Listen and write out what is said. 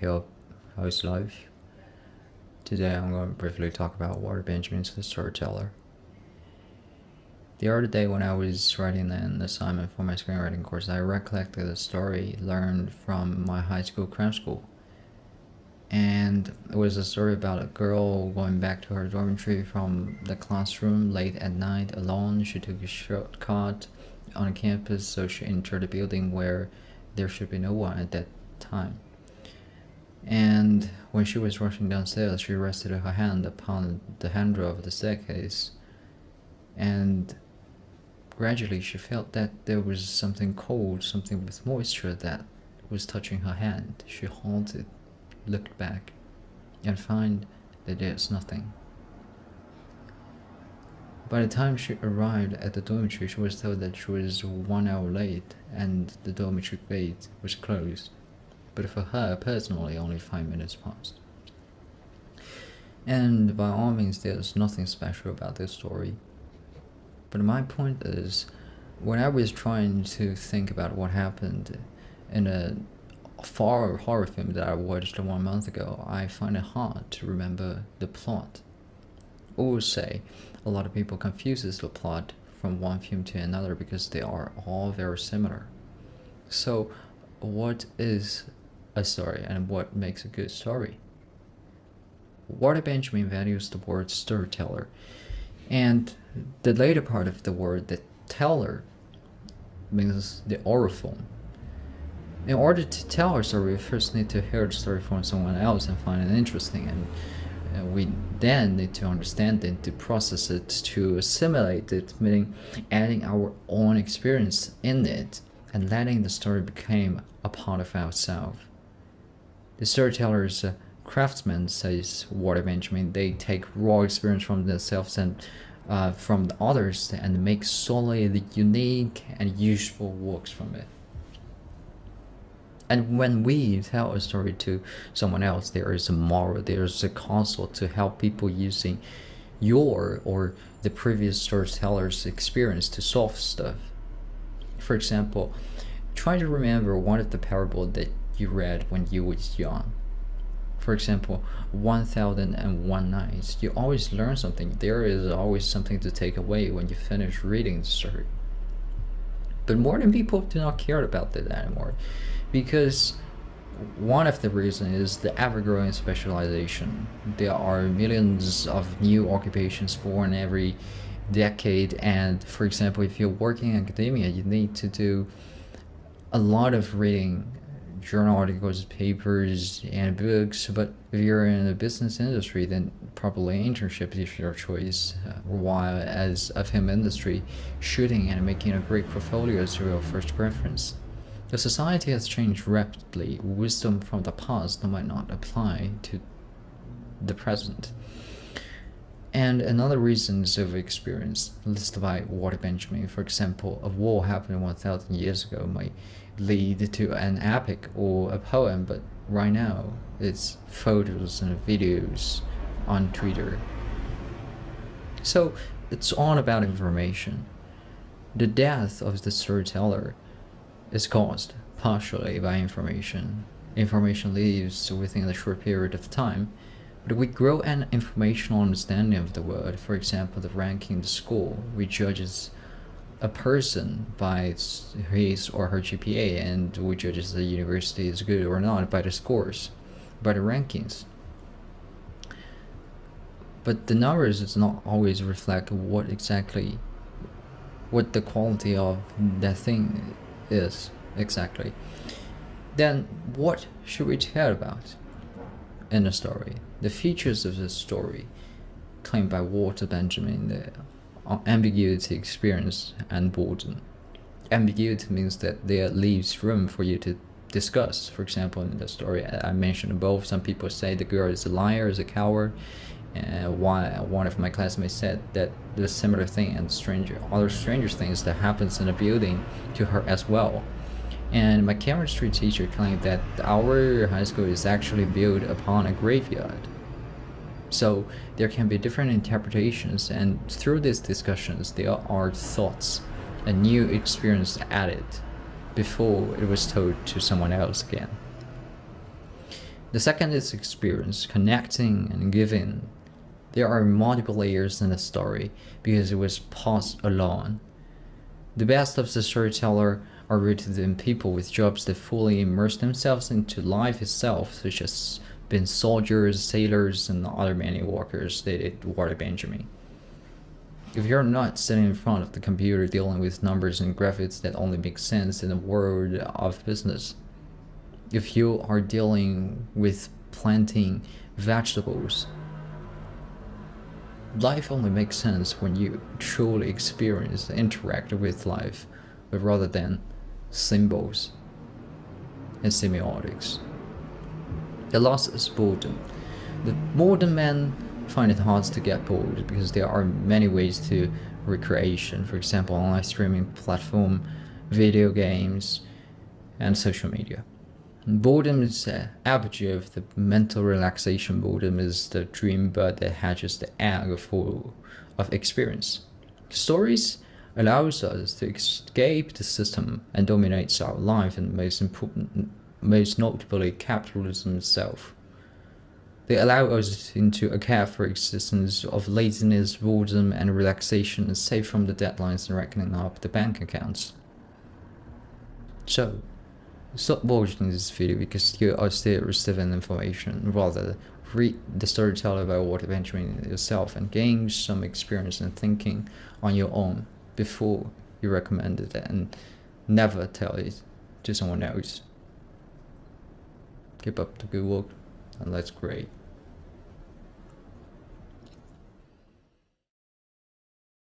help how's life. Today I'm going to briefly talk about Walter Benjamin's The Storyteller. The other day when I was writing an assignment for my screenwriting course, I recollected a story learned from my high school cram school. And it was a story about a girl going back to her dormitory from the classroom late at night alone. She took a shortcut on campus, so she entered a building where there should be no one at that time. And when she was rushing downstairs, she rested her hand upon the handrail of the staircase, and gradually she felt that there was something cold, something with moisture that was touching her hand. She halted, looked back, and found that there's nothing. By the time she arrived at the dormitory, she was told that she was 1 hour late and the dormitory gate was closed. But for her, personally, only 5 minutes passed. And by all means, there's nothing special about this story. But my point is, when I was trying to think about what happened in a horror film that I watched 1 month ago, I find it hard to remember the plot. Or say, a lot of people confuses the plot from one film to another because they are all very similar. So, what is a story and what makes a good story? Walter Benjamin values the word storyteller, and the later part of the word, the teller, means the oral form. In order to tell a story, we first need to hear the story from someone else and find it interesting, and we then need to understand it, to process it, to assimilate it, meaning adding our own experience in it and letting the story become a part of ourselves. The storyteller is a craftsman, says Walter Benjamin. They take raw experience from themselves and from the others and make solid, unique, and useful works from it. And when we tell a story to someone else, there is a moral, there is a counsel to help people using your or the previous storyteller's experience to solve stuff. For example, try to remember one of the parables that you read when you was young. For example, 1001 Nights. You always learn something. There is always something to take away when you finish reading the story. But modern people do not care about that anymore, because one of the reasons is the ever-growing specialization. There are millions of new occupations born every decade, and for example, if you're working in academia, you need to do a lot of reading, journal articles, papers, and books. But if you're in the business industry, then probably internship is your choice, while as a film industry, shooting and making a great portfolio is your first preference. The society has changed rapidly. Wisdom from the past might not apply to the present. And another reason is of experience, listed by Walter Benjamin. For example, a war happened 1,000 years ago might lead to an epic or a poem, but right now it's photos and videos on Twitter. So it's all about information. The death of the storyteller is caused partially by information. Information leaves within a short period of time, but we grow an informational understanding of the world. For example, the ranking in the school, we judges a person by his or her GPA, and we judges the university is good or not by the scores, by the rankings. But the numbers does not always reflect what the quality of that thing is exactly. Then what should we tell about in a story? The features of the story claimed by Walter Benjamin, the ambiguity, experience, and boredom. Ambiguity means that there leaves room for you to discuss. For example, in the story I mentioned above, some people say the girl is a liar, is a coward. One of my classmates said that the similar thing and other stranger things that happens in a building to her as well. And my chemistry teacher claimed that our high school is actually built upon a graveyard. So there can be different interpretations, and through these discussions there are thoughts, a new experience added before it was told to someone else again. The second is experience, connecting and giving. There are multiple layers in the story because it was passed along. The best of the storyteller are rooted in people with jobs that fully immerse themselves into life itself, such as being soldiers, sailors, and other many workers, stated Walter Benjamin. If you're not sitting in front of the computer dealing with numbers and graphics that only make sense in the world of business, if you are dealing with planting vegetables, life only makes sense when you truly experience and interact with life, but rather than symbols and semiotics. The last is boredom. The modern man find it hard to get bored because there are many ways to recreation, for example, online streaming platform, video games, and social media. Boredom is the apogee of the mental relaxation. Boredom is the dream bird that hatches the egg full of experience. Stories allows us to escape the system and dominates our life, and most notably capitalism itself. They allow us into a carefree existence of laziness, boredom, and relaxation, safe from the deadlines and reckoning up the bank accounts. So, stop watching this video because you are still receiving information. Rather, read The Storyteller by Walter Benjamin yourself and gain some experience and thinking on your own before you recommend it, and never tell it to someone else. Keep up the good work and let's create.